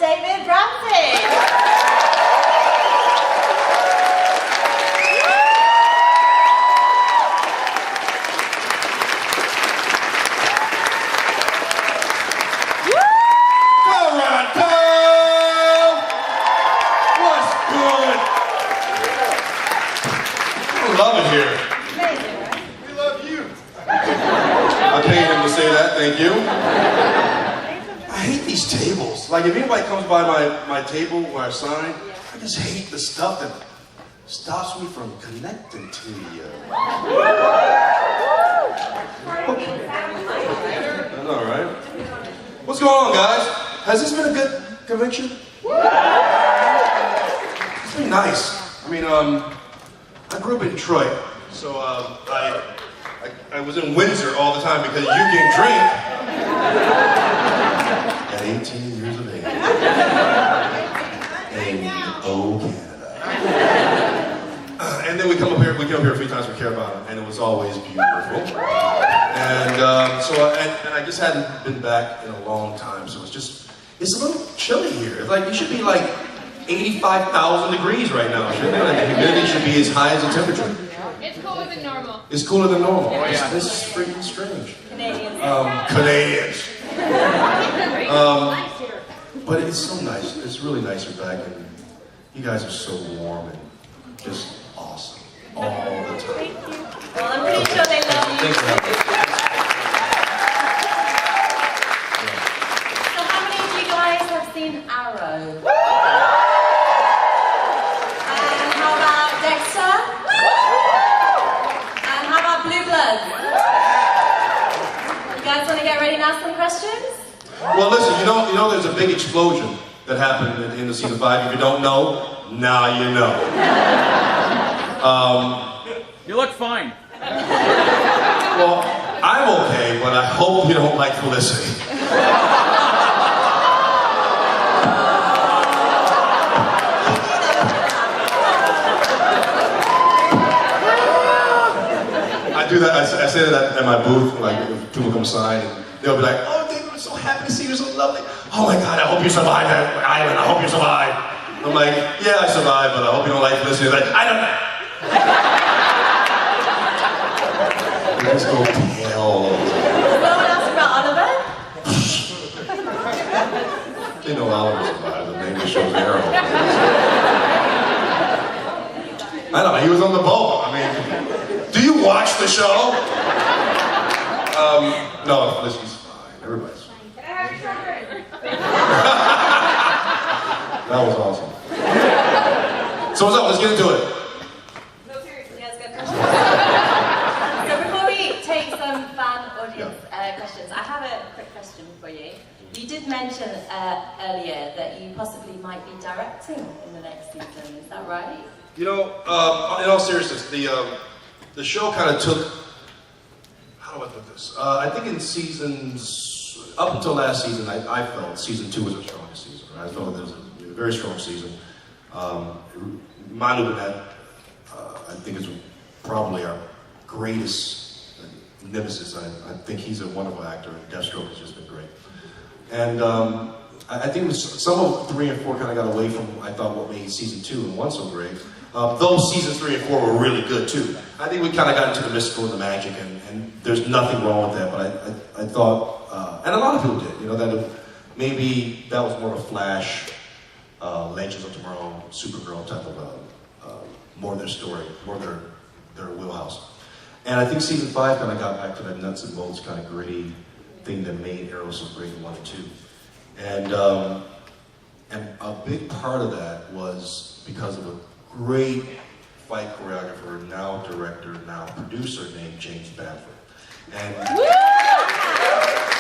David Ramsey. Thank you. I hate these tables. Like if anybody comes by my table where I sign, I just hate the stuff that stops me from connecting to you. Okay. I know, right? What's going on, guys? Has this been a good convention? It's been nice. I mean, I grew up in Detroit, so I was in Windsor all the time because you can drink at 18 years of age in Canada. And then we come up here a few times for Care About It, and it was always beautiful. And and I just hadn't been back in a long time, so it's a little chilly here. It's like, it should be like 85,000 degrees right now, shouldn't it? Like the humidity should be as high as the temperature. It's cooler than normal. It's cooler than normal. Oh, yeah. This is freaking strange. Canadians. Canadians. But it's so nice. It's really nice you're back, and you guys are so warm and just awesome all the time. Thank you. Well, I'm pretty sure they love you. Thanks for having me. So how many of you guys have seen Arrow? And how about Dexter? And how about Blue Bloods? You guys want to get ready and ask some questions? Well, listen, you know there's a big explosion that happened at the end of season 5. If you don't know, now you know. You look fine. Well, I'm okay, but I hope you don't like Felicity. I do that. I say that at my booth, like if people come sign, and they'll be like, "Oh, David, I'm so happy to see you, so lovely. Oh my God, I hope you survive that island. I hope you survive." I'm like, "Yeah, I survived, but I hope you don't like Felicity." Like, I don't know. They just go pale. No one asked about Oliver? They know Oliver survived. The name of the show's Arrow. I know, he was on the boat. I mean, do you watch the show? No, Felicity's fine. Everybody's fine. Can I have your shirt? That was awesome. So what's up? Let's get into it. No, seriously, that's good. So before we take some fan audience questions, I have a quick question for you. You did mention earlier that you possibly might be directing in the next season. Is that right? You know, in all seriousness, the show kind of took, how do I put this? I think in seasons, up until last season, I felt season 2 was the strongest season. Right? I felt that it was a very strong season. Manu Burnett, I think is probably our greatest nemesis. I think he's a wonderful actor, and Deathstroke has just been great. And I think it was, some of 3 and 4 kind of got away from, I thought, what made season 2 and 1 so great. Though seasons 3 and 4 were really good too. I think we kind of got into the mystical and the magic, and there's nothing wrong with that. But I thought, and a lot of people did, you know, that maybe that was more of a Flash, Legends of Tomorrow, Supergirl type of more of their story, more of their wheelhouse. And I think season 5 kind of got back to that nuts and bolts kind of gritty thing that made Arrow so great in 1 and 2. And a big part of that was because of a great fight choreographer, now director, now producer named James Bamford. And Bam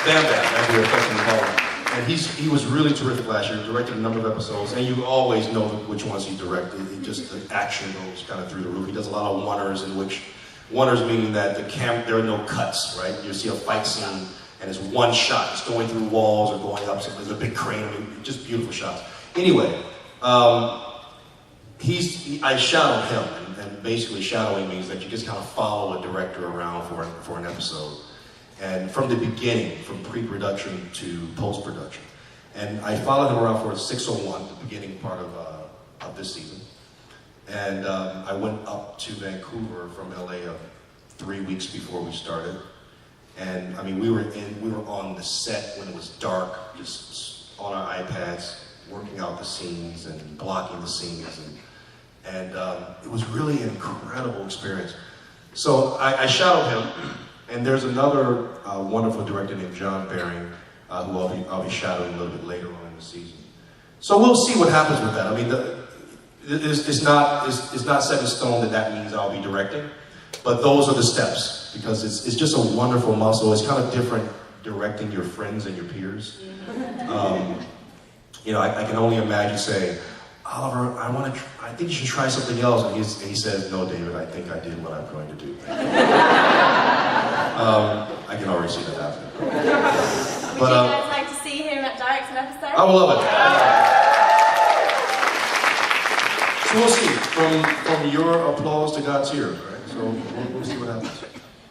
Bam, that's what we're affectionately call him. And he was really terrific last year. He directed a number of episodes, and you always know which ones he directed. Just the action goes kind of through the roof. He does a lot of one-ers, in which one-ers meaning that there are no cuts, right? You see a fight scene, and it's one shot. It's going through walls or going up. So there's a big crane. I mean, just beautiful shots. Anyway, I shadowed him, and basically shadowing means that you just kind of follow a director around for an episode. And from the beginning, from pre-production to post-production. And I followed him around for 601, the beginning part of this season. And I went up to Vancouver from LA 3 weeks before we started. And I mean, we were on the set when it was dark, just on our iPads, working out the scenes and blocking the scenes. And it was really an incredible experience. So I shadowed him, and there's another wonderful director named John Baring, who I'll be shadowing a little bit later on in the season. So we'll see what happens with that. I mean, it's not set in stone that means I'll be directing, but those are the steps, because it's just a wonderful muscle. It's kind of different directing your friends and your peers. You know, I can only imagine saying, Oliver, I think you should try something else. And he says, no, David, I think I did what I'm going to do. I can already see that happening. Would you guys like to see him direct an episode? I would love it. So we'll see. From your applause to God's ears, right? So we'll see what happens.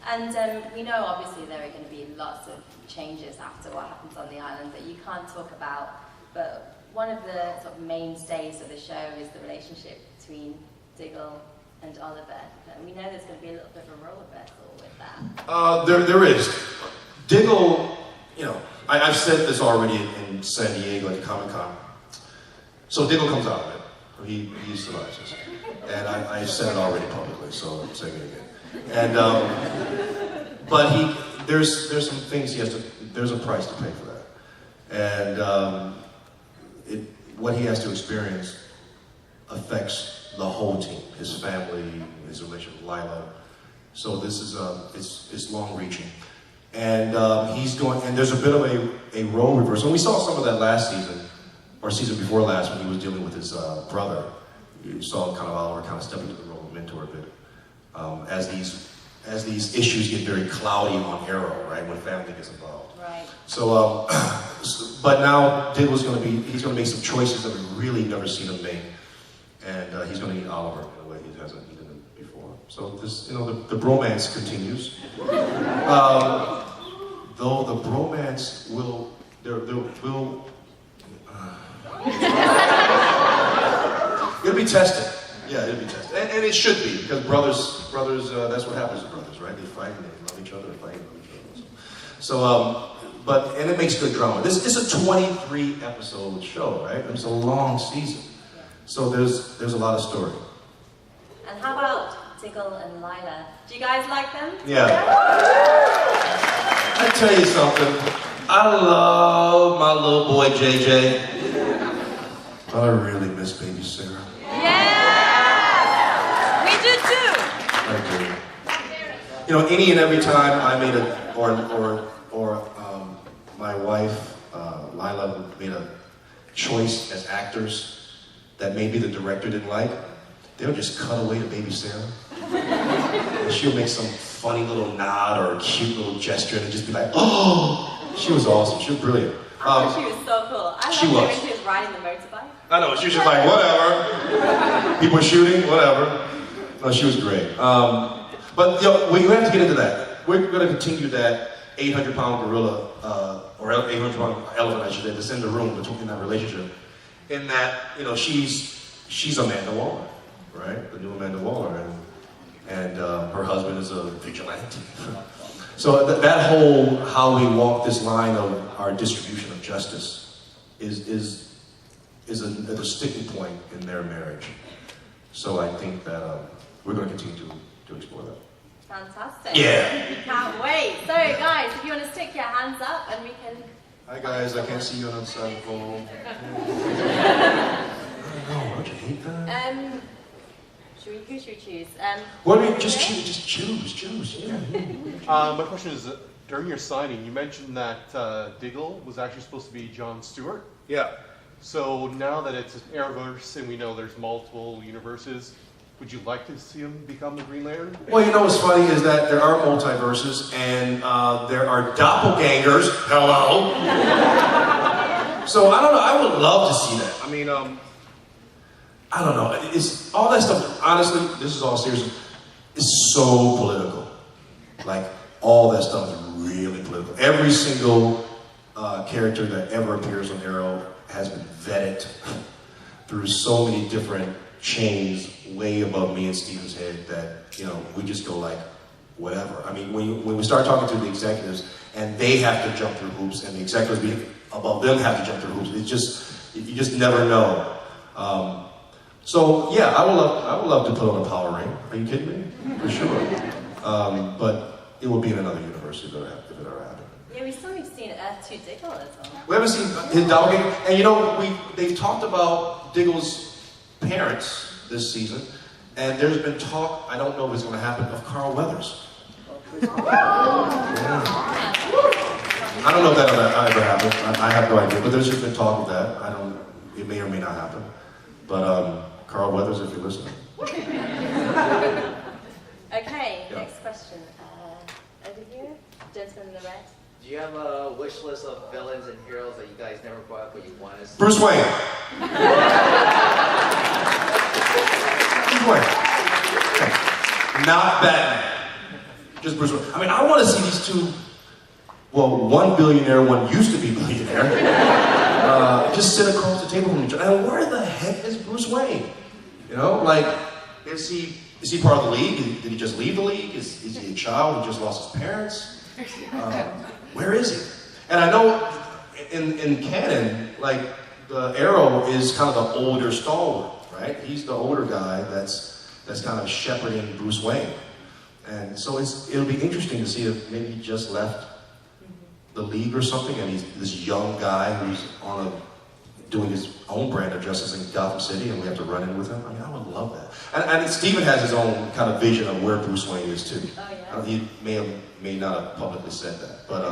And we know obviously there are going to be lots of changes after what happens on the island that you can't talk about, but one of the sort of mainstays of the show is the relationship between Diggle and Oliver. And we know there's going to be a little bit of a role reversal with that. There is. Diggle, you know, I've said this already in San Diego at the Comic-Con. So Diggle comes out of it. He survives this. And I've said it already publicly, so I'm saying it again. And, but there's some things there's a price to pay for that. And what he has to experience affects the whole team, his family, his relationship with Lila. So this is it's long-reaching, and there's a bit of a role reversal. And we saw some of that last season, or season before last, when he was dealing with his brother. You saw kind of Oliver kind of step into the role of mentor a bit, as these issues get very cloudy on Arrow, right, when family gets involved. Right. So, but now Diggle's he's going to make some choices that we've really never seen him make, and he's going to eat Oliver in a way he hasn't eaten him before. So this, you know, the bromance continues. Though the bromance will it'll be tested. Yeah, it'll be tested, and it should be, because brothers, that's what happens to brothers, right? They fight and they love each other, fight and love each other. So, and it makes good drama. This is a 23 episode show, right? It's a long season, so there's a lot of story. And how about Diggle and Lila? Do you guys like them? Yeah. I tell you something. I love my little boy JJ. I really miss baby Sarah. Yeah! We do too! I do. You know, any and every time I made my wife, Lila, made a choice as actors that maybe the director didn't like, they would just cut away to baby Sarah. And she'll make some funny little nod or a cute little gesture and just be like, oh! She was awesome. She was brilliant. She was so cool. I loved her when she was riding the motorbike. I know, she was just like, whatever. People were shooting, whatever. No, she was great. But you know, we have to get into that. We're going to continue that 800-pound gorilla, or 800-pound elephant, I should say, that's in the room between that relationship. In that, you know, she's Amanda Waller, right? The new Amanda Waller, and her husband is a vigilante. So that whole how we walk this line of our distribution of justice is a sticking point in their marriage. So I think that we're going to continue to explore that. Fantastic. Yeah. Can't wait. So guys, if you want to stick your hands up and we can... Hi guys, I can't see you on the side of the phone. Oh, don't you hate that? Who should we choose? What do we just choose? Yeah. My question is, during your signing, you mentioned that Diggle was actually supposed to be Jon Stewart. Yeah. So now that it's an Arrowverse and we know there's multiple universes, would you like to see him become the Green Lantern? Well, you know what's funny is that there are multiverses and there are doppelgangers. Hello. So I don't know. I would love to see that. I mean, I don't know. It's all that stuff. Honestly, this is all serious. It's so political. Like all that stuff is really political. Every single character that ever appears on Arrow has been vetted through so many different chains way above me and Steven's head that, you know, we just go like, whatever. I mean, when we start talking to the executives and they have to jump through hoops and the executives above them have to jump through hoops, it's just, you just never know. So yeah, I would love to put on a power ring. Are you kidding me? For sure. But it will be in another universe if it ever happened. Yeah, we still haven't seen Earth 2 Diggle as well. We haven't seen his doppelganger, and you know, they've talked about Diggle's parents this season, and there's been talk, I don't know if it's going to happen, of Carl Weathers. Yeah. I don't know if that ever happened. I have no idea, but there's just been talk of that. It may or may not happen. But Carl Weathers, if you're listening. Okay, Yeah. next question. Over here, gentleman in the red. Do you have a wish list of villains and heroes that you guys never brought but you want to see? Bruce Wayne. Bruce Wayne. Okay. Not Batman. Just Bruce Wayne. I mean, I want to see these two, well, one billionaire, one used to be billionaire, just sit across the table from each other. And where the heck is Bruce Wayne? You know, like, is he part of the league? Did he just leave the league? Is he a child who just lost his parents? Where is he? And I know in canon, like, the Arrow is kind of the older stalwart, right? He's the older guy that's kind of shepherding Bruce Wayne. And so it'll be interesting to see if maybe he just left the league or something, and he's this young guy who's doing his own brand of justice in Gotham City, and we have to run in with him. I mean, I would love that. And Steven has his own kind of vision of where Bruce Wayne is too. Oh, yeah. He may not have publicly said that, but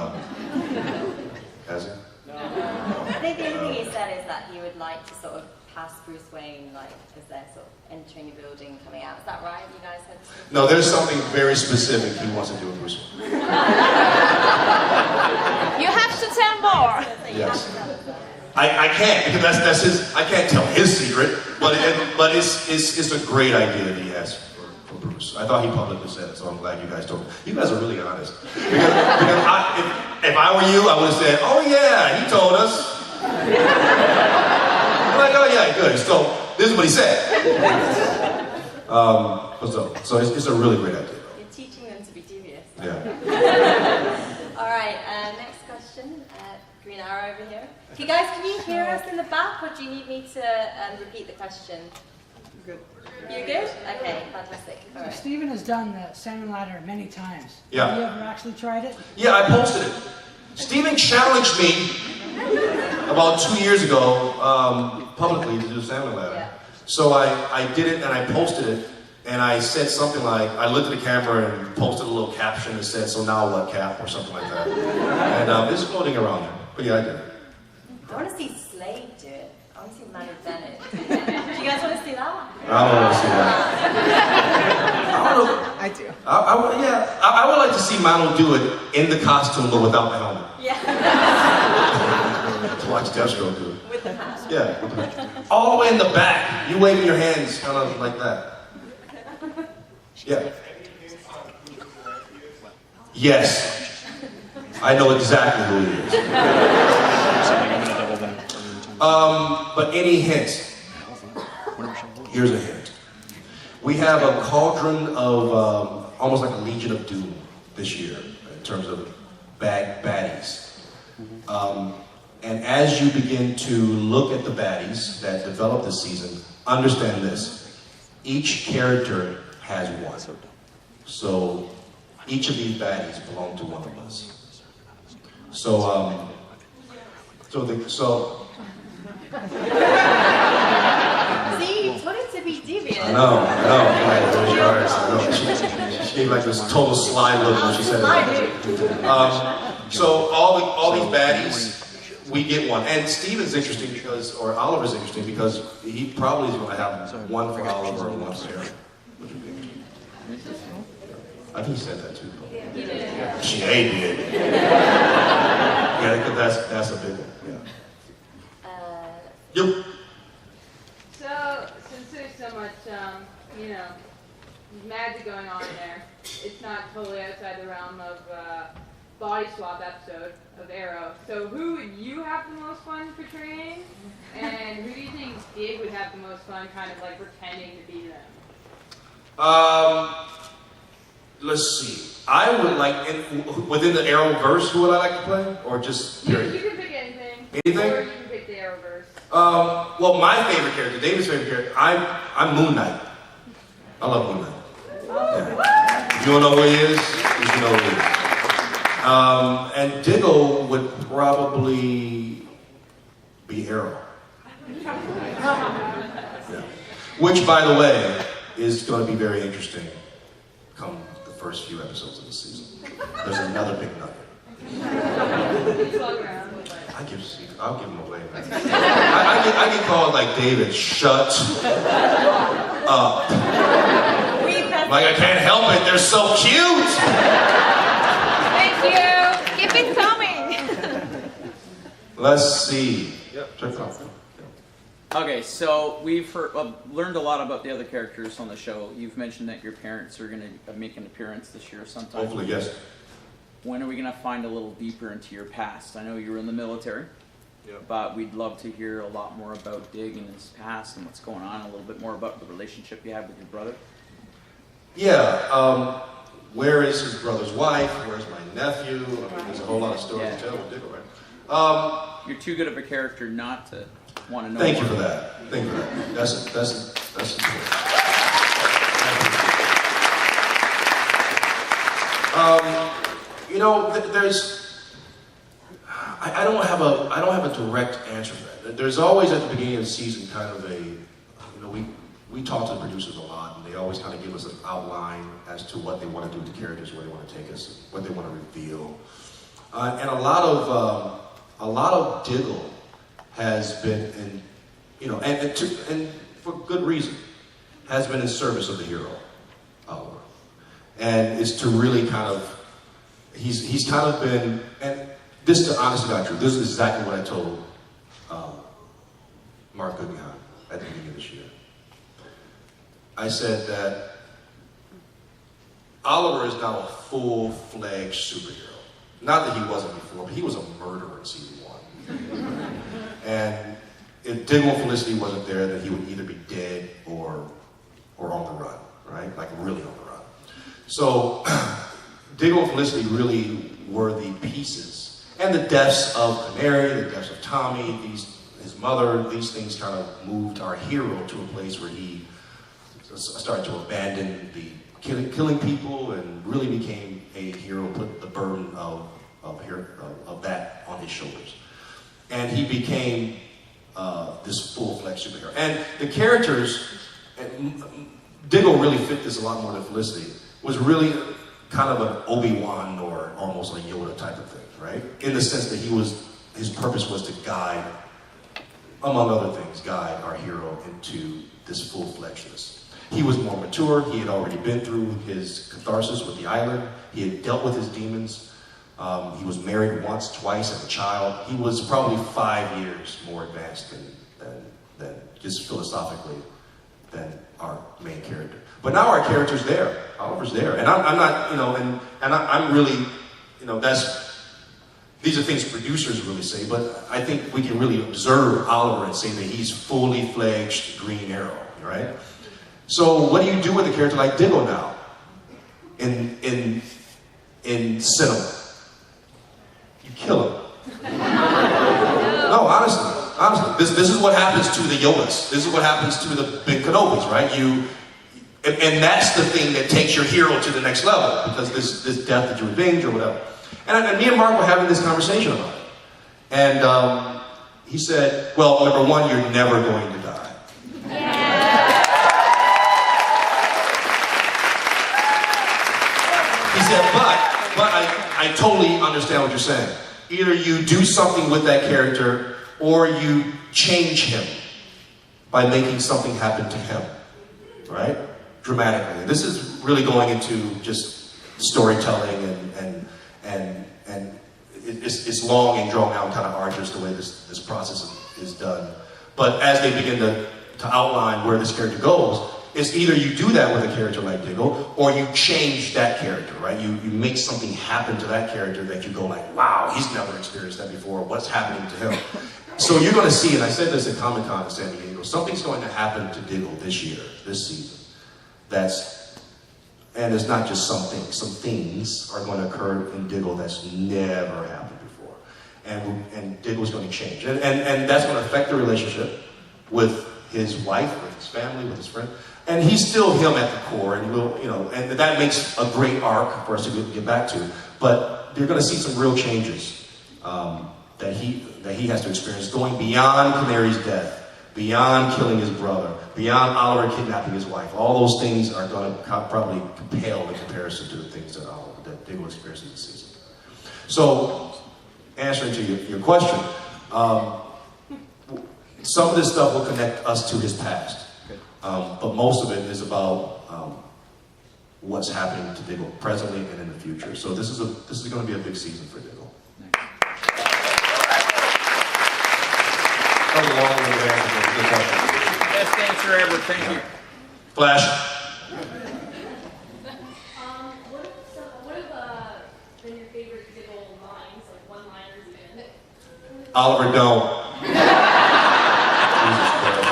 has he? I think the only thing he said is that he would like to sort of pass Bruce Wayne, like, as they're sort of entering a building, coming out. Is that right? You guys had to... No, there's something very specific he wants to do with Bruce Wayne. You have to tell more. Yes. I can't, because that's his. I can't tell his secret, but it's a great idea that he has for Bruce. I thought he publicly said it, so I'm glad you guys told me. You guys are really honest. Because if I were you, I would have said, "Oh yeah, he told us." I'm like, "Oh yeah, good." So this is what he said. So it's a really great idea. You're teaching them to be devious. Yeah. All right, next question. Green arrow over here. You guys, can you hear us in the back, or do you need me to repeat the question? Good. You're good? Okay, fantastic. All right. Stephen has done the salmon ladder many times. Yeah. Have you ever actually tried it? Yeah, I posted it. Steven challenged me about 2 years ago publicly to do the salmon ladder. Yeah. So I did it and I posted it, and I said something like, I looked at the camera and posted a little caption that said, "So now what, Cap?" or something like that. And it's floating around there. But yeah, I did it. I want to see Slade do it. I want to see Manu Bennett. Do you guys want to see that? I don't want to see that. I don't know. I do. I would like to see Manu do it in the costume but without the helmet. Yeah. To watch Deathstroke do it. With the hat. Yeah. All the way in the back. You waving your hands kind of like that. Yeah. Yes. I know exactly who he is. But any hint? Here's a hint. We have a cauldron of almost like a Legion of Doom this year in terms of baddies. And as you begin to look at the baddies that develop this season, understand this. Each character has one. So each of these baddies belong to one of us. So See, you told it to be devious. I know. She gave like this total sly look when she said it. So all these baddies, we get one. And Steven's interesting because, or Oliver's interesting because he probably is going to have one for Oliver and one for Eric. I think he said that too. He did. She did. Yeah, because that's a big one. Yeah. Yep. So, since there's so much, magic going on there, it's not totally outside the realm of body swap episode of Arrow. So who would you have the most fun portraying? And who do you think Dig would have the most fun kind of like pretending to be them? Let's see. I would like, within the Arrowverse, who would I like to play? Or just period? You can pick anything. Anything? Or you can pick the Arrowverse. Well, my favorite character, David's favorite character, I'm Moon Knight. I love Moon Knight. Yeah. You don't know who he is? You should know who he is. And Diggle would probably be Arrow. Yeah. Which, by the way, is going to be very interesting come the first few episodes of the season. There's another big nugget. I'll give him away. I get called like David, shut up. Like I can't help it, they're so cute. Thank you. Keep it coming. Let's see. Yep. Check it out. Okay, so we've learned a lot about the other characters on the show. You've mentioned that your parents are going to make an appearance this year sometime. Hopefully, yes. When are we going to find a little deeper into your past? I know you were in the military, but we'd love to hear a lot more about Dig and his past and what's going on, a little bit more about the relationship you have with your brother. Yeah, where is his brother's wife? Where's my nephew? I mean, there's a whole lot of stories to tell with Diggle, right? You're too good of a character not to want to know. Thank you for that. Thank you for that. That's important. You know, I don't have a direct answer for that. There's always at the beginning of the season kind of we talk to the producers a lot, and they always kind of give us an outline as to what they want to do with the characters, where they want to take us, what they want to reveal, and a lot of Diggle has been in, and for good reason, has been in service of the hero, and is to really kind of, he's kind of been, and this is honestly not true. This is exactly what I told Mark Guggenheim at the beginning of this year. I said that Oliver is now a full-fledged superhero. Not that he wasn't before, but he was a murderer in season 1. And if Diggle and Felicity wasn't there, then he would either be dead or on the run, right? Like really on the run. So Diggle and Felicity really were the pieces. And the deaths of Canary, the deaths of Tommy, his mother, these things kind of moved our hero to a place where he started to abandon the killing people and really became a hero, put the burden of that on his shoulders. And he became this full-fledged superhero. And the characters, and Diggle really fit this a lot more than Felicity, was really kind of an Obi-Wan or almost a Yoda type of thing, right? In the sense that his purpose was to guide, among other things, guide our hero into this full-fledgedness. He was more mature. He had already been through his catharsis with the island. He had dealt with his demons. He was married once, twice as a child. He was probably 5 years more advanced than just philosophically than our main character. But now our character's there. Oliver's there. And I'm not, I'm really, these are things producers really say, but I think we can really observe Oliver and say that he's fully fledged Green Arrow, right? So what do you do with a character like Diggle now in cinema? You kill him. No, honestly, this is what happens to the Yodas. This is what happens to the big Kenobis, right? And that's the thing that takes your hero to the next level, because this death that you revenge or whatever. And me and Mark were having this conversation about it. And he said, well, number one, you're never going to die. He said, but I totally understand what you're saying. Either you do something with that character, or you change him by making something happen to him, right? Dramatically. This is really going into just storytelling and it's long and drawn out, kind of arduous the way this process is done. But as they begin to outline where this character goes, it's either you do that with a character like Diggle, or you change that character, right? You make something happen to that character that you go like, wow, he's never experienced that before. What's happening to him? So you're going to see, and I said this at Comic-Con in San Diego, something's going to happen to Diggle this year, this season. And it's not just something. Some things are going to occur in Diggle that's never happened before. And Diggle's going to change. And that's going to affect the relationship with his wife, with his family, with his friend. And he's still him at the core, and and that makes a great arc for us to get back to. But you're going to see some real changes that he has to experience, going beyond Canary's death, beyond killing his brother, beyond Oliver kidnapping his wife. All those things are going to probably pale in comparison to the things that Diggle experiences this season. So, answering to your question, some of this stuff will connect us to his past, but most of it is about what's happening to Diggle presently and in the future. So this is going to be a big season for Diggle. That was a long way to answer. Good question. Best answer ever. Thank you. Flash. What have been your favorite Diggle lines, like one-liners even? Oliver, don't. Jesus Christ.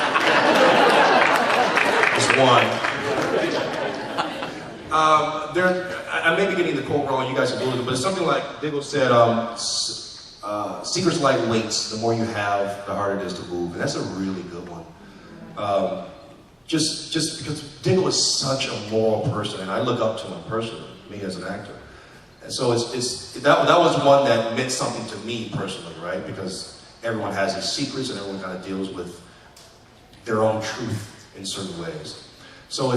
It's one. I may be getting the quote wrong, you guys have alluded, but it's something like Diggle said, secrets like weights, the more you have, the harder it is to move. And that's a really good one. Just because Diggle is such a moral person, and I look up to him personally, me as an actor. And so that was one that meant something to me personally, right? Because everyone has these secrets, and everyone kind of deals with their own truth in certain ways. So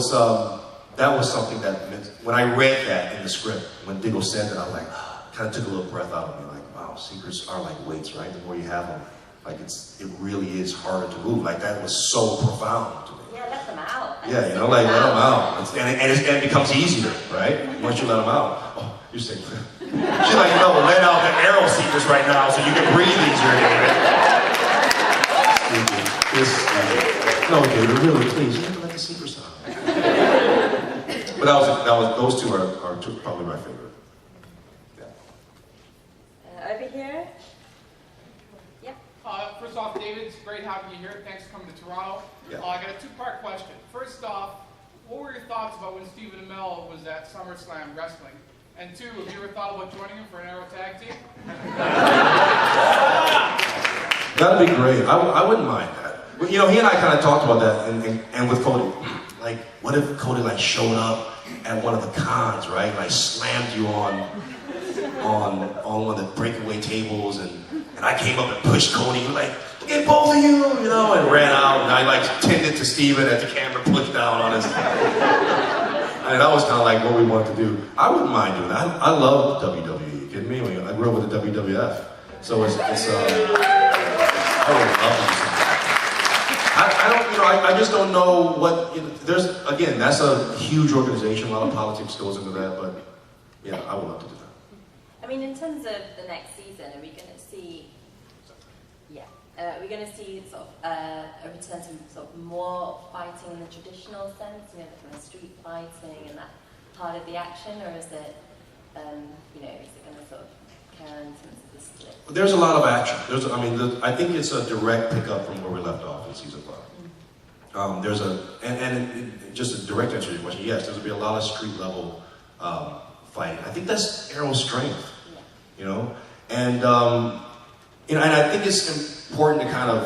that was something that meant, when I read that in the script, when Diggle said that, I was like, kind of took a little breath out of me, like, wow, secrets are like weights, right? The more you have them, like it really is harder to move. Like that was so profound to me. Yeah, let them out. Yeah, let them out. And it becomes easier, right? Once you let them out. Oh, you're saying, she's like, let out the arrow secrets right now so you can breathe easier, David. No, David, really, please, you have to let the secrets out. But those two are probably my favorite. Over here. Yep. First off, David, it's great having you here. Thanks for coming to Toronto. Yeah. I got a two-part question. First off, what were your thoughts about when Stephen Amell was at SummerSlam wrestling? And two, have you ever thought about joining him for an Arrow tag team? That'd be great. I wouldn't mind that. But, he and I kind of talked about that, and with Cody. Like, what if Cody showed up at one of the cons, right? Like slammed you on one of the breakaway tables, and I came up and pushed Cody, like, get both of you, and ran out, and I tended to Steven as the camera pushed down on us. And that was kind of like what we wanted to do. I wouldn't mind doing that. I love WWE. You kidding me? I grew up with the WWF, so I would love to do something. I just don't know what, there's, again, that's a huge organization, a lot of politics goes into that, but yeah, I would love to do that. I mean, in terms of the next season, are we going to see, sort of a return to sort of more fighting in the traditional sense, the kind of street fighting and that part of the action, or is it, is it going to sort of carry on in terms of the split? There's a lot of action. I think it's a direct pickup from where we left off in season 5. Just a direct answer to your question, yes, there's going to be a lot of street level fighting. I think that's Arrow's strength, and I think it's important to kind of,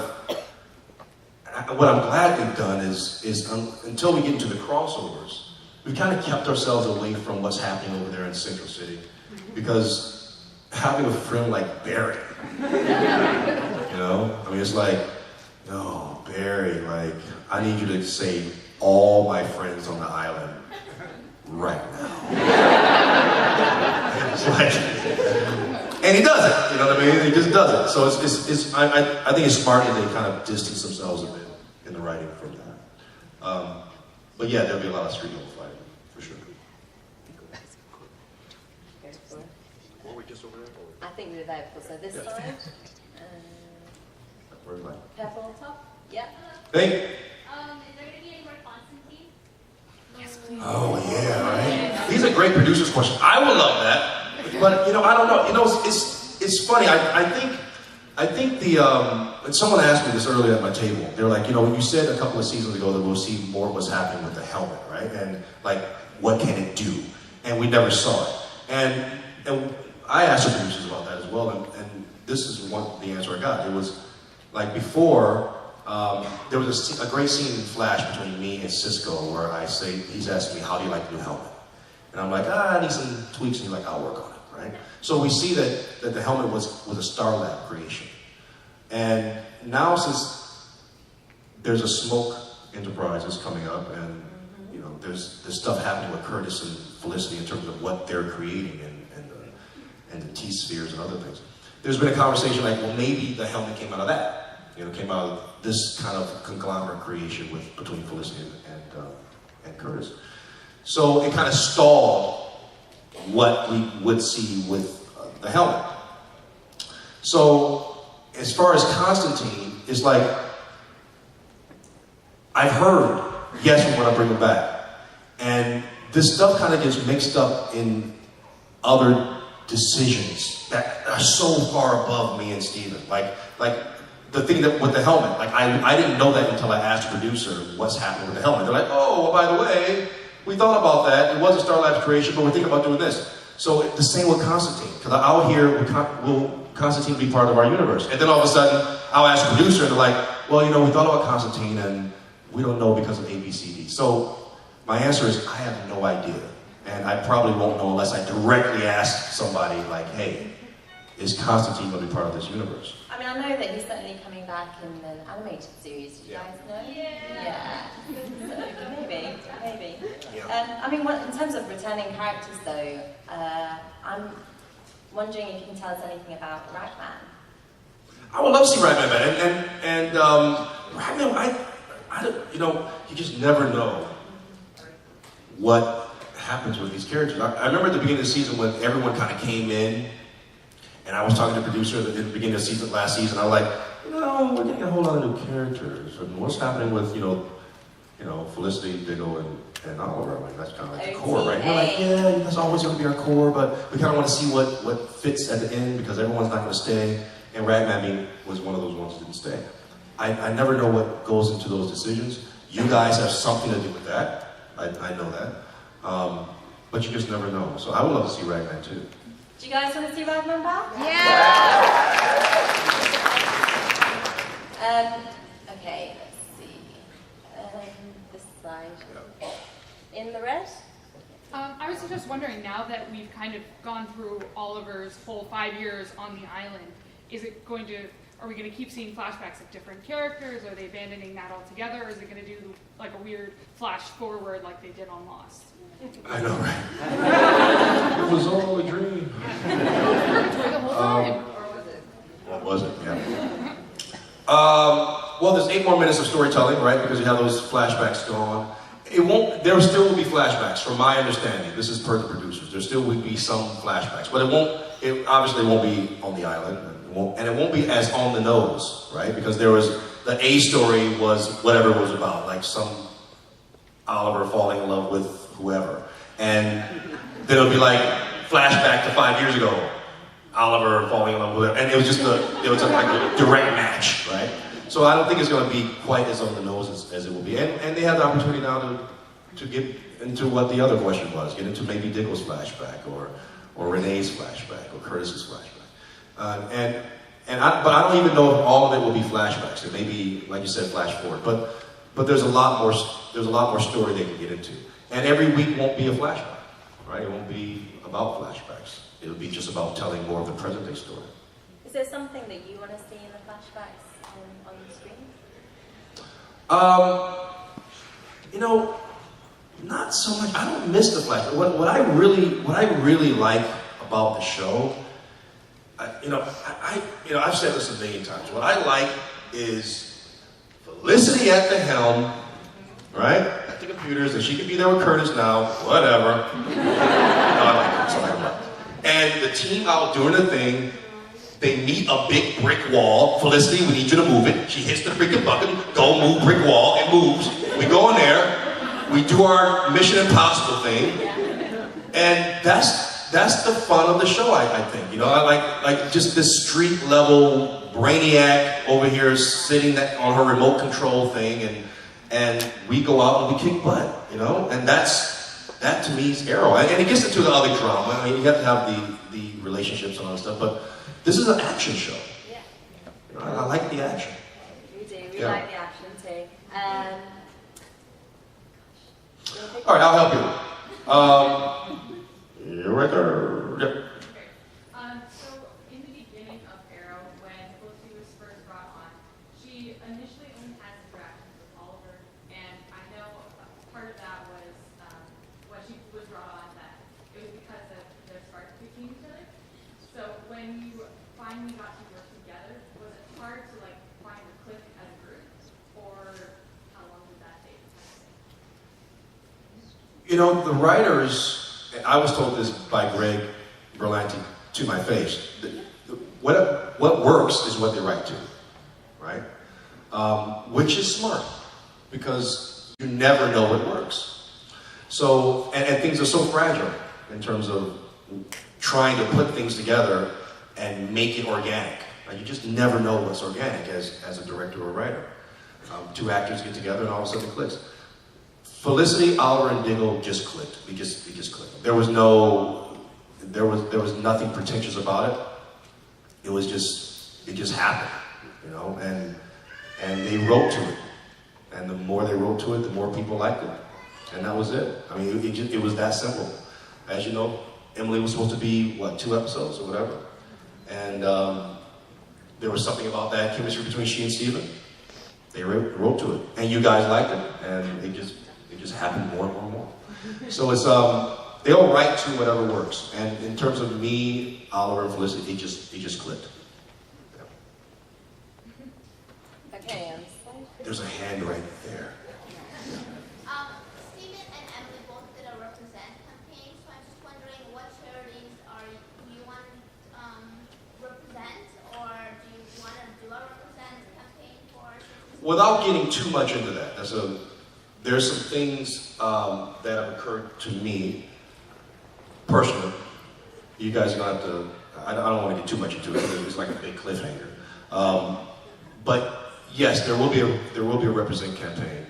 what I'm glad we've done is until we get into the crossovers, we've kind of kept ourselves away from what's happening over there in Central City, because having a friend like Barry, it's like, no, Barry, I need you to save all my friends on the island right now. It's like, and he does it, you know what I mean? He just does it. So I think it's smart that they kind of distance themselves a bit in the writing from that. But yeah, there'll be a lot of street level fighting, for sure. Were we just over there? I think we were there before, so this side. Where's mine? Purple on top? Yep. Hey. Is there going to be any more Constantine? Oh yeah, right. These are great producers' questions. I would love that, but you know, I don't know. You know, it's funny. I think the and someone asked me this earlier at my table. They were like, you know, you said a couple of seasons ago that we'll see more of what's happening with the helmet, right? And like, what can it do? And we never saw it. And I asked the producers about that as well. And this is the answer I got. It was like before. There was a great scene in Flash between me and Cisco where he's asking me, how do you like the new helmet? And I'm like, I need some tweaks, and he's like, I'll work on it, right? So we see that the helmet was a Star Lab creation. And now since there's a Smoke Enterprises coming up, and you know, there's stuff happening with Curtis and Felicity in terms of what they're creating and the T-spheres and other things. There's been a conversation like, well, maybe the helmet came out of that. You know, came out of this kind of conglomerate creation between Felicity and Curtis. So it kind of stalled what we would see with the helmet. So as far as Constantine, it's like, I've heard, yes, we want to bring him back. And this stuff kind of gets mixed up in other decisions that are so far above me and Steven. Like the thing that with the helmet, like I didn't know that until I asked the producer what's happening with the helmet. They're like, oh, well, by the way, we thought about that. It was a Star Labs creation, but we're thinking about doing this. So the same with Constantine, because I'll hear, will Constantine be part of our universe? And then all of a sudden, I'll ask the producer, and they're like, well, you know, we thought about Constantine, and we don't know because of A, B, C, D. So my answer is, I have no idea. And I probably won't know unless I directly ask somebody, like, hey, is Constantine going to be part of this universe? I mean, I know that he's certainly coming back in the animated series. Do you guys know? Yeah. So maybe. Yeah. I mean, in terms of returning characters, though, I'm wondering if you can tell us anything about Ragman. I would love to see Ragman back. And Ragman, I don't, you know, you just never know what happens with these characters. I remember at the beginning of the season when everyone kind of came in. And I was talking to the producer at the beginning of the season, last season. I was like, you know, we're getting a whole lot of new characters. And what's happening with, you know, Felicity, Diggle, and Oliver? Like, that's kind of like the core, right? We're like, yeah, that's always going to be our core, but we kind of want to see what fits at the end because everyone's not going to stay. And Ragman was one of those ones that didn't stay. I never know what goes into those decisions. You guys have something to do with that. I know that. But you just never know. So I would love to see Ragman too. Do you guys want to see Ragman back? Yeah! Okay, let's see. This side. In the red? I was just wondering, now that we've kind of gone through Oliver's whole 5 years on the island, are we going to keep seeing flashbacks of different characters? Are they abandoning that altogether? Or is it going to do like a weird flash forward like they did on Lost? I know, right? It was all a dream. Purgatory the whole time. Or was it? What was it? Yeah. Well, there's 8 more minutes of storytelling, right? Because you have those flashbacks going. There still will be flashbacks, from my understanding. This is per the producers. There still will be some flashbacks, but it obviously won't be on the island. And it won't be as on the nose, right? Because the A story was whatever it was about, like some Oliver falling in love with whoever. And then it'll be like flashback to 5 years ago, Oliver falling in love with her. And it was just like a direct match, right? So I don't think it's going to be quite as on the nose as it will be. And they have the opportunity now to get into what the other question was, get into maybe Diggle's flashback or Renee's flashback or Curtis's flashback. But I don't even know if all of it will be flashbacks. It may be, like you said, flash forward. But there's a lot more story they can get into. And every week won't be a flashback, right? It won't be about flashbacks. It'll be just about telling more of the present day story. Is there something that you want to see in the flashbacks on the screen? You know, not so much. I don't miss the flashback. What I really like about the show, I've said this a million times. What I like is Felicity at the helm, right? At the computers, and she could be there with Curtis now, whatever. I like Curtis, I like him. And the team out doing the thing, they meet a big brick wall. Felicity, we need you to move it. She hits the freaking button, go move brick wall, it moves. We go in there, We do our Mission Impossible thing, and that's the fun of the show. I think, you know, I like just this street level brainiac over here sitting on her remote control thing, and we go out and we kick butt, you know, and that to me is Arrow, and it gets into the other drama. I mean, you have to have the relationships and all that stuff, but this is an action show. Yeah. You know, I like the action. We do. We Yeah. like the action too. All right, I'll help you. You're right there. Yep. So in the beginning of Arrow, when Felicity was first brought on, she initially only had interactions with Oliver, and I know part of that was when she was brought on that it was because of their spark picking each other. So when you finally got to work together, was it hard to like find a click as a group, or how long did that take? You know, the writers, I was told this by Greg Berlanti to my face. What works is what they write to, right? Which is smart, because you never know what works. So, and things are so fragile in terms of trying to put things together and make it organic. You just never know what's organic as a director or writer. Two actors get together and all of a sudden it clicks. Felicity, Oliver, and Diggle just clicked. We just clicked. There was nothing pretentious about it. It just happened, you know. And they wrote to it, and the more they wrote to it, the more people liked it, and that was it. I mean, it was that simple. As you know, Emily was supposed to be 2 episodes or whatever, and there was something about that chemistry between she and Steven. They wrote to it, and you guys liked it, and it just happened more and more and more. So it's they all write to whatever works. And in terms of me, Oliver, and Felicity, it just clicked. Yeah. Okay, There's a hand right there. Steven and Emily both did a represent campaign, so I'm just wondering what charities do you want to represent, or do you want to do a represent campaign for? Without getting too much into that, there's some things that have occurred to me personally. You guys are going to have to, I don't want to get too much into it, it's like a big cliffhanger. But yes, there will be a represent campaign.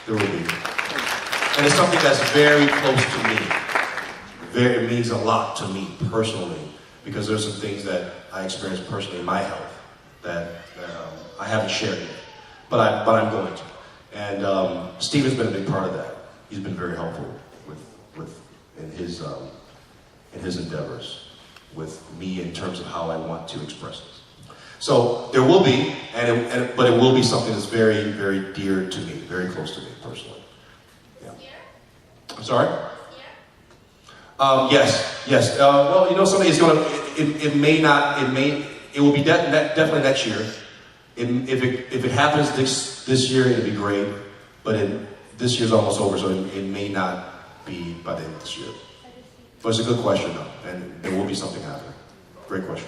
There will be. And it's something that's very close to me. It means a lot to me personally, because there's some things that I experienced personally in my health that I haven't shared yet. But I'm going to. And Steven's been a big part of that. He's been very helpful in his endeavors with me in terms of how I want to express this. So there will be, but it will be something that's very, very dear to me, very close to me personally. Yeah. I'm sorry? Yes. Well, you know, something is going to. It will be definitely next year. If it happens this year, it'd be great. But this year's almost over, so it may not be by the end of this year. But it's a good question, though, and there will be something happening. Great question.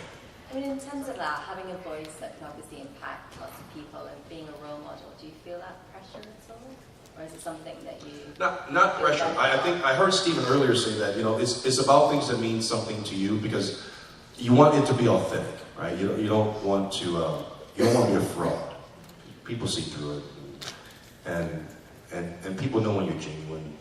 I mean, in terms of that, having a voice that can obviously impact lots of people and being a role model, do you feel that pressure at all? Or is it something that you... Not pressure. I think I heard Stephen earlier say that, you know, it's about things that mean something to you, because you want it to be authentic, right? You don't want to be a fraud. People see through it, and people know when you're genuine.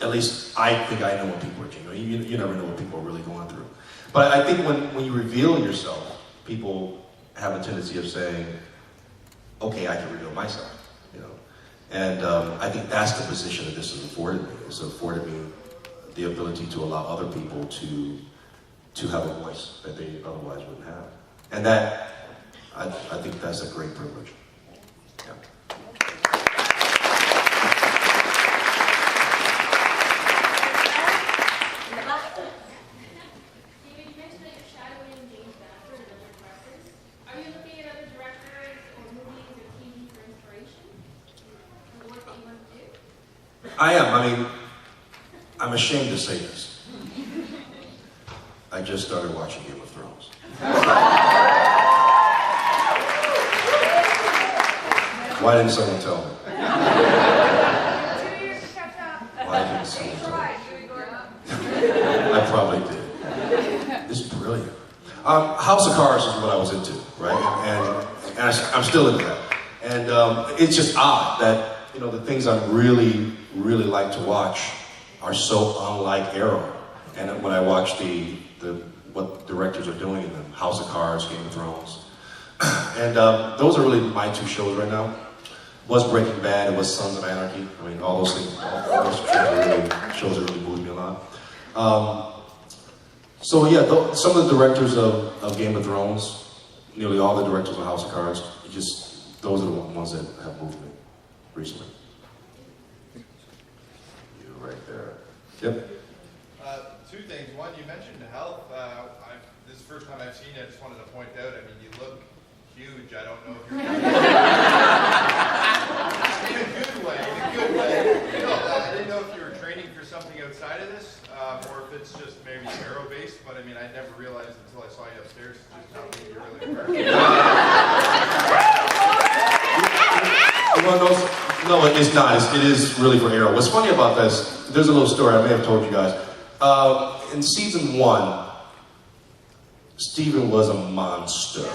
At least I think I know when people are genuine. You never know what people are really going through. But I think when you reveal yourself, people have a tendency of saying, okay, I can reveal myself, you know. And I think that's the position that this has afforded me. It's afforded me the ability to allow other people to have a voice that they otherwise wouldn't have. And that, I think that's a great privilege. Yeah. I am. I mean, I'm ashamed to say this. I just started watching Game of Thrones. Why didn't someone tell me? 2 years to catch up. Why didn't someone tell me? Right, you ignored them. I probably did. It's brilliant. House of Cards is what I was into, right? And I'm still into that. And it's just odd that, you know, the things I really, really like to watch are so unlike Arrow. And when I watch what directors are doing in them, House of Cards, Game of Thrones. And those are really my two shows right now. It was Breaking Bad, it was Sons of Anarchy. I mean, all those things, all those shows that really moved me a lot. So yeah, some of the directors of Game of Thrones, nearly all the directors of House of Cards, those are the ones that have moved me recently. You right there. Yep. Two things. One, you mentioned health. This is the first time I've seen you. I just wanted to point out, I mean, you look huge. I don't know if you're... in a good way, in a good way. You know, I didn't know if you were training for something outside of this, or if it's just maybe aero-based, but I mean, I never realized until I saw you upstairs just how big you really were. No, it's not. It is really for Arrow. What's funny about this, there's a little story I may have told you guys. In season 1, Steven was a monster.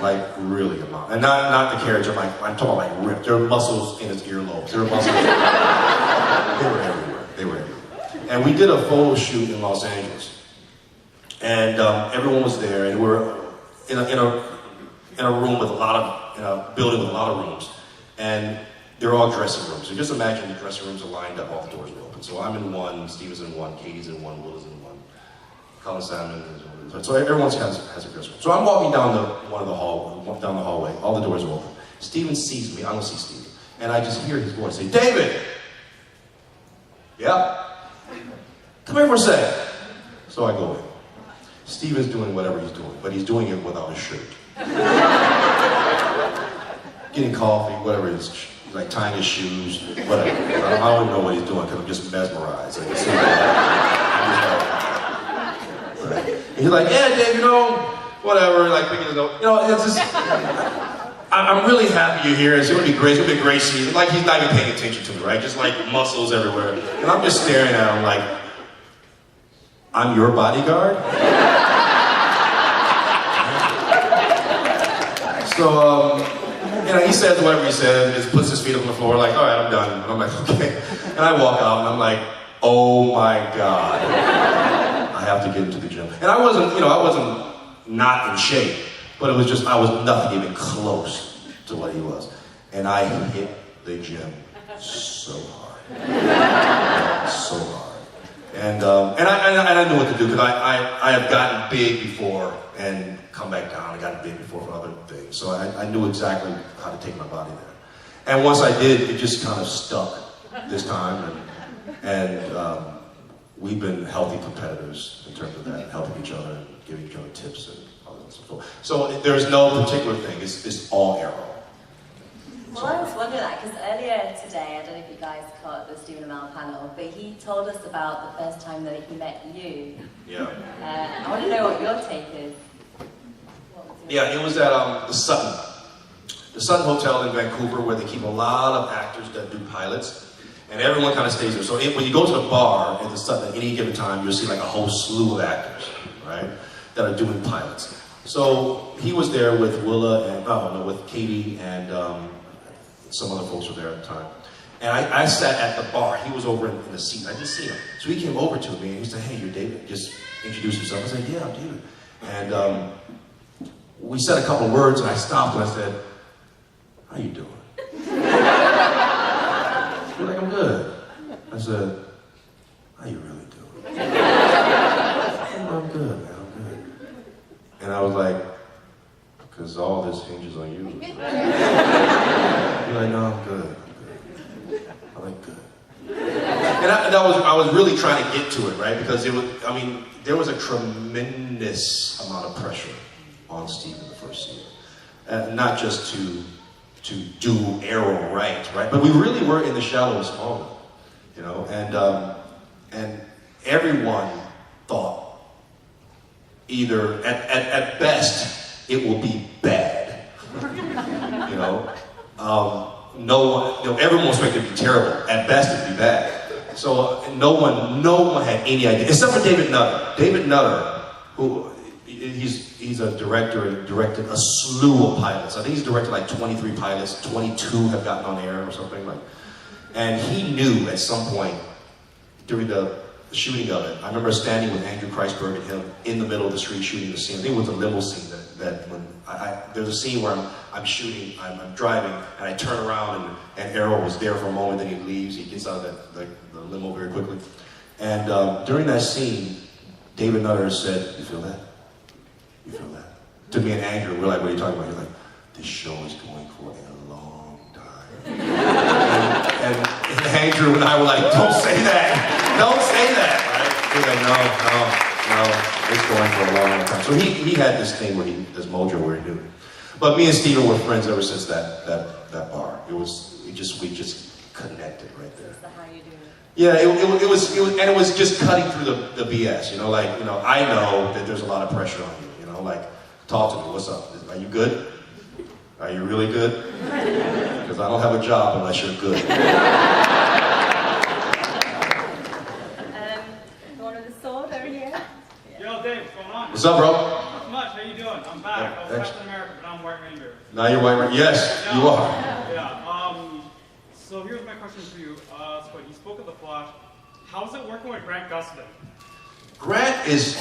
Like, really a monster. And not the character, I'm talking about like ripped. There were muscles in his earlobes. There were muscles. They were everywhere. They were everywhere. And we did a photo shoot in Los Angeles. And everyone was there, and we were in a room with in a building with a lot of rooms. And they're all dressing rooms. So just imagine the dressing rooms are lined up, all the doors are open. So I'm in one, Steve's in one, Katie's in one, Will is in one, Colin Salmon is in one. So everyone has a dressing room. So I'm walking down down the hallway, all the doors are open. Steven sees me, I don't see Steven. And I just hear his voice say, "David!" "Yeah?" "Come here for a second." So I go in. Steven's doing whatever he's doing, but he's doing it without a shirt. Getting coffee, whatever it is. He's like tying his shoes, whatever. I don't even know what he's doing because I'm just mesmerized. I can see that. Right. And he's like, "Yeah, Dave, you know, whatever, like picking his nose. You know, it's just, I'm really happy you're here. It's gonna be great. It's gonna be a great season." Like he's not even paying attention to me, right? Just like muscles everywhere. And I'm just staring at him like, "I'm your bodyguard?" So, you know, he says whatever he says, just puts his feet up on the floor, like, "All right, I'm done." And I'm like, "Okay." And I walk out, and I'm like, "Oh my God, I have to get into the gym." And I wasn't not in shape, but it was just, I was nothing even close to what he was. And I hit the gym so hard, so hard. And I knew what to do, because I have gotten big before and come back down. I got big before for other things. So I knew exactly how to take my body there. And once I did, it just kind of stuck this time. And we've been healthy competitors in terms of that, helping each other and giving each other tips and all that stuff. So there's no particular thing. It's all Arrow. Well, I was wondering that, because earlier today, I don't know if you guys caught the Stephen Amell panel, but he told us about the first time that he met you. Yeah. I want to know what your take is. Yeah, it was at the Sutton Hotel in Vancouver, where they keep a lot of actors that do pilots, and everyone kind of stays there. So when you go to the bar at the Sutton at any given time, you'll see like a whole slew of actors, right, that are doing pilots. So he was there with with Katie and some other folks were there at the time. And I sat at the bar. He was over in the seat. I just see him. So he came over to me and he said, "Hey, you're David." Just introduced himself. I said, "Yeah, I'm David." And we said a couple words, and I stopped and I said, "How you doing?" You're like, "I'm good." I said, "How you really doing?" "I'm good, man, I'm good." And I was like, "Because all this hinges on you." You're like, "No, I'm good. I'm like, good." And I was really trying to get to it, right? Because there was a tremendous amount of pressure on Steve in the first season. Not just to do Arrow right? But we really were in the shadow of Smallville, you know? And everyone thought either, at best, it will be bad, you know? no one, everyone was expected to be terrible. At best, it'd be bad. So no one had any idea, except for David Nutter. David Nutter, who he's a director and directed a slew of pilots. I think he's directed like 23 pilots. 22 have gotten on air or something like. And he knew at some point during the shooting of it. I remember standing with Andrew Kreisberg and him in the middle of the street shooting the scene. I think it was a limo scene that when there's a scene where I'm shooting, I'm driving, and I turn around and Arrow was there for a moment, then he leaves, he gets out of the limo very quickly. And during that scene, David Nutter said, "You feel that? You feel that?" To me and Andrew, we're like, "What are you talking about?" He's like, "This show is going for a long time." and Andrew and I were like, "Don't say that! Don't say that!" Right? He's like, no, it's going for a long time. So he had this thing where this mojo where he knew it. But me and Steven were friends ever since that bar. We just connected right there. How you doing? Yeah, it was just cutting through the BS. I know that there's a lot of pressure on you. Talk to me. What's up? Are you good? Are you really good? Because I don't have a job unless you're good. One of the sword over here. Yo, Dave, what's going on? What's up, bro? Not much. How you doing? I'm back. Yeah, I was thanks. Captain America, but I'm White Ranger. Now you're white. Yes, you are. Yeah. So here's my question for you. So you spoke of the Flash. How's it working with Grant Gustin? Grant is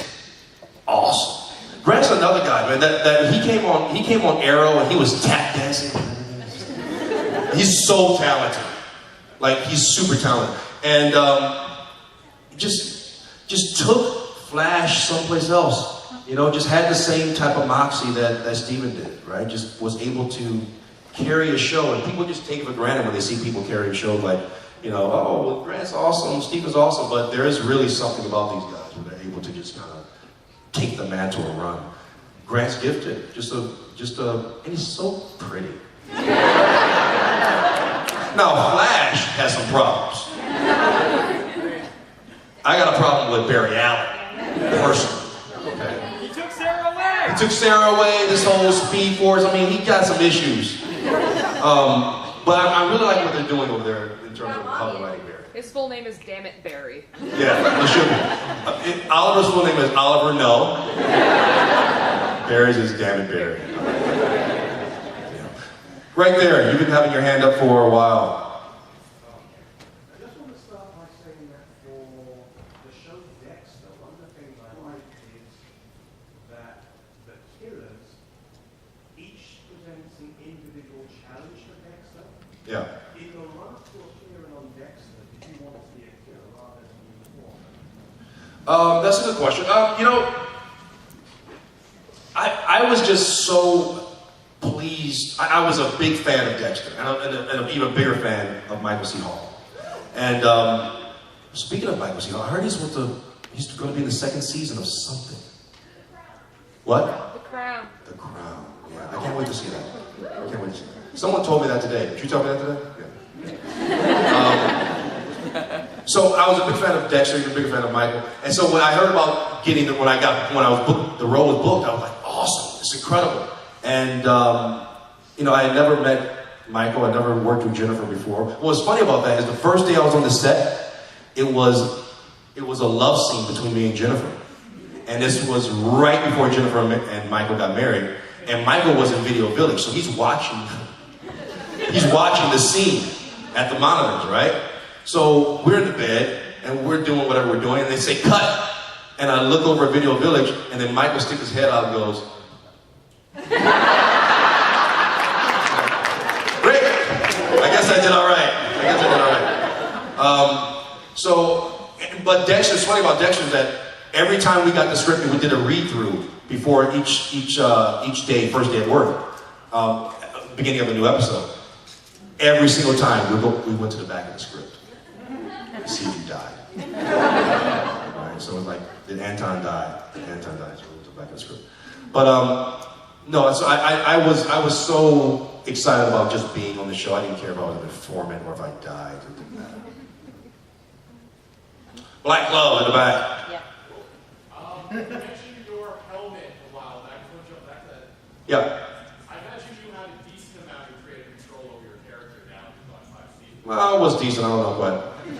awesome. Grant's another guy, man. That he came on Arrow and he was tap dancing. He's so talented. Like, he's super talented. And just took Flash someplace else. Just had the same type of moxie that Steven did, right? Just was able to carry a show. And people just take it for granted when they see people carrying shows like, oh, well, Grant's awesome, Steven's awesome. But there is really something about these guys where they're able to just kind of take the mantle and run. Grant's gifted, and he's so pretty. Now, Flash has some problems. I got a problem with Barry Allen, personally. Okay. He took Sarah away! He took Sarah away, this whole Speed Force, he got some issues. But I really like what they're doing over there in terms of how they're writing Barry. His full name is Dammit Barry. Yeah, it should be. Oliver's full name is Oliver No. Barry's is Dammit Barry. Yeah. Right there, you've been having your hand up for a while. I just want to start by saying that for the show Dexter, one of the things I like is that the killers each presents an individual challenge for Dexter. Yeah. In the run up to appearing on Dexter, did you want to be a killer rather than a performer? That's a good question. I was just so pleased. I was a big fan of Dexter, and an even bigger fan of Michael C. Hall. And speaking of Michael C. Hall, I heard he's going to be in the second season of something. What? The Crown. The Crown. Yeah, I can't wait to see that. I can't wait to see that. Someone told me that today. Did you tell me that today? Yeah. So I was a big fan of Dexter, a big fan of Michael. And so when I heard about when I was booked, the role was booked, I was like, awesome, it's incredible. And I had never met Michael, I'd never worked with Jennifer before. What's funny about that is the first day I was on the set, it was a love scene between me and Jennifer. And this was right before Jennifer and Michael got married. And Michael was in Video Village, so he's watching the scene at the monitors, right? So we're in the bed, and we're doing whatever we're doing, and they say, cut! And I look over at Video Village, and then Michael sticks his head out and goes, great! I guess I did all right. But Dexter's funny about Dexter is that every time we got the script and we did a read-through before each day, first day at work, beginning of a new episode, every single time we went to the back of the script to see if he died. Right, so it was like, did Anton die? Did Anton die? So we went to the back of the script. But no, so I was so excited about just being on the show. I didn't care if I was an informant or if I died. It didn't matter. Black glove in the back. Yeah. You mentioned your helmet a while back. Back to that. Yeah. I imagine you had decent amount of creative control over your character now that you've gone 5 seasons. Well, it was decent, I don't know, but... Is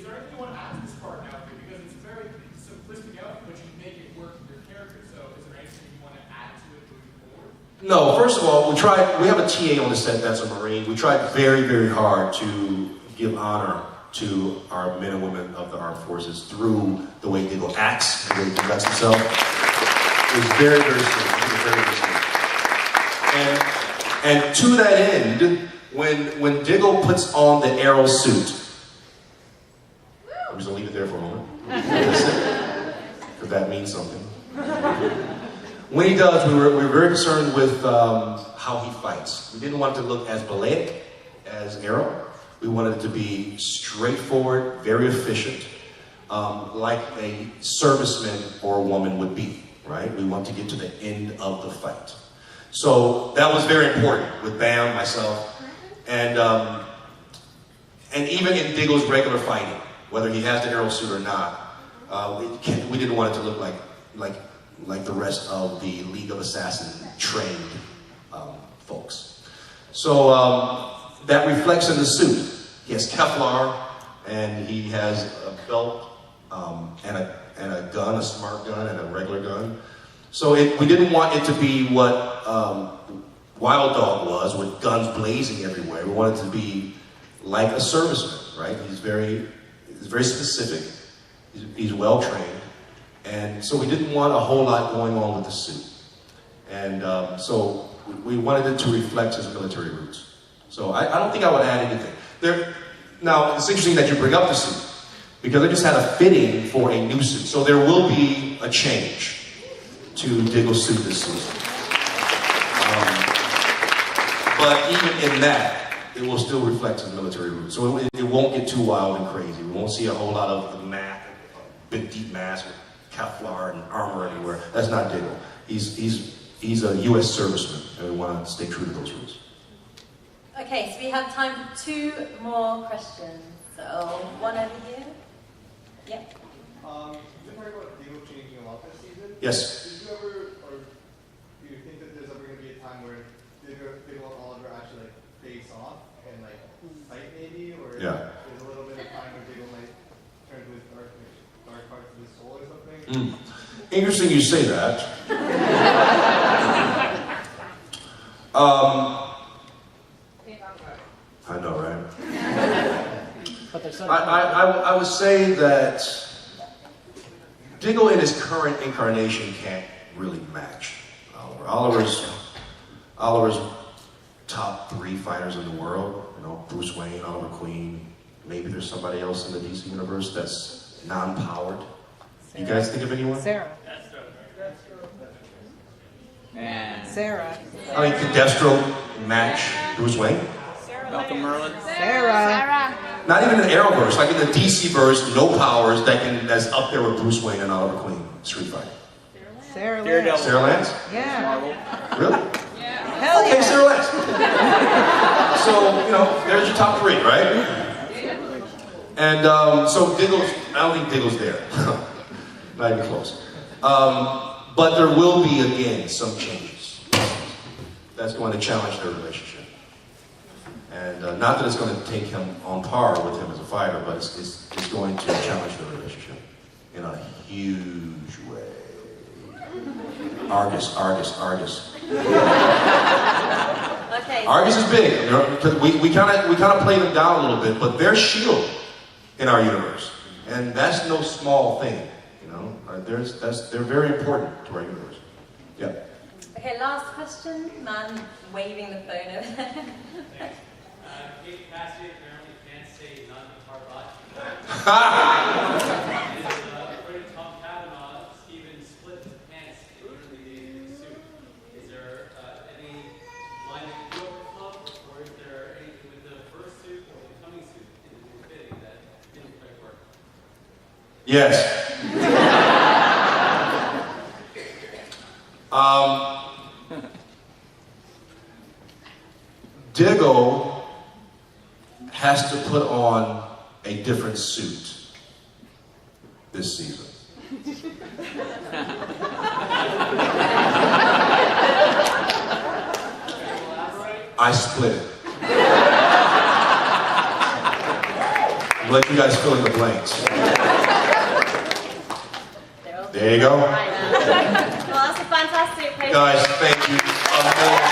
there anything you want to add to this part now? Because it's a very simplistic outfit, but you can make it work with your character. So is there anything you want to add to it moving forward? No, first of all, we have a TA on the set that's a Marine. We tried very, very hard to give honor to our men and women of the armed forces through the way Diggle acts, the way he conducts himself. It was very, very smooth. It was very, very smooth. And to that end, when Diggle puts on the Arrow suit, I'm just gonna leave it there for a moment, because that means something. When he does, we were very concerned with how he fights. We didn't want it to look as balletic as Arrow. We wanted it to be straightforward, very efficient, like a serviceman or woman would be, right? We want to get to the end of the fight. So that was very important with Bam, myself, and even in Diggle's regular fighting, whether he has the Arrow suit or not, we didn't want it to look like the rest of the League of Assassins trained folks. So that reflects in the suit. He has Kevlar, and he has a belt and a gun, a smart gun, and a regular gun. So we didn't want it to be what Wild Dog was, with guns blazing everywhere. We wanted it to be like a serviceman, right? He's very specific. He's well trained. And so we didn't want a whole lot going on with the suit. And so we wanted it to reflect his military roots. So I don't think I would add anything. Now, it's interesting that you bring up the suit, because I just had a fitting for a new suit. So there will be a change to Diggle's suit this season. But even in that, it will still reflect his military roots. So it won't get too wild and crazy. We won't see a whole lot of the big deep mask with Kevlar and armor everywhere. That's not Diggle. He's a U.S. serviceman, and we want to stay true to those roots. Okay, so we have time for 2 more questions. So one over here. Yep. You've been talking about Diggle changing a lot this season. Yes. Did you ever, or do you think that there's ever going to be a time where Diggle and Oliver actually face off and fight maybe, or Yeah. there's a little bit of time where Diggle might turn to his dark parts of his soul or something? Interesting you say that. I know, right? I would say that Diggle in his current incarnation can't really match Oliver. Oliver's top 3 fighters in the world. You know, Bruce Wayne, Oliver Queen. Maybe there's somebody else in the DC universe that's non-powered. You guys think of anyone? Sarah. And Sarah. I mean, could Deathstroke match Bruce Wayne? Malcolm Merlin. Sarah. Not even in the Arrowverse, like in the DC verse, no powers that's up there with Bruce Wayne and Oliver Queen, Street Fighter. Sarah Daredevil. Lance. Sarah Lance? Yeah. Really? Hell Okay, yeah. Sarah Lance. So, you know, there's your top 3, right? And so Diggle's, I don't think Diggle's there. Not even close. But there will be, again, some changes. That's going to challenge their relationship. And not that it's going to take him on par with him as a fighter, but it's going to challenge their relationship in a huge way. Argus. Okay. Argus is big. You know, because we kind of play them down a little bit, but they're S.H.I.E.L.D. in our universe, and that's no small thing. You know, they're very important to our universe. Yeah. Okay, last question. Man waving the phone over there. Thanks. Kate Cassidy apparently can't say none of our bot. According to Tom Kavanaugh, Steven split his pants in the suit. Is there any line that you overcome, or is there anything with the first suit or the coming suit in the fitting that didn't quite work? Yes. Diggle has to put on a different suit this season. I split it. I'll let you guys fill in the blanks. There you go. Well, that's a fantastic. Guys, thank you. Amazing.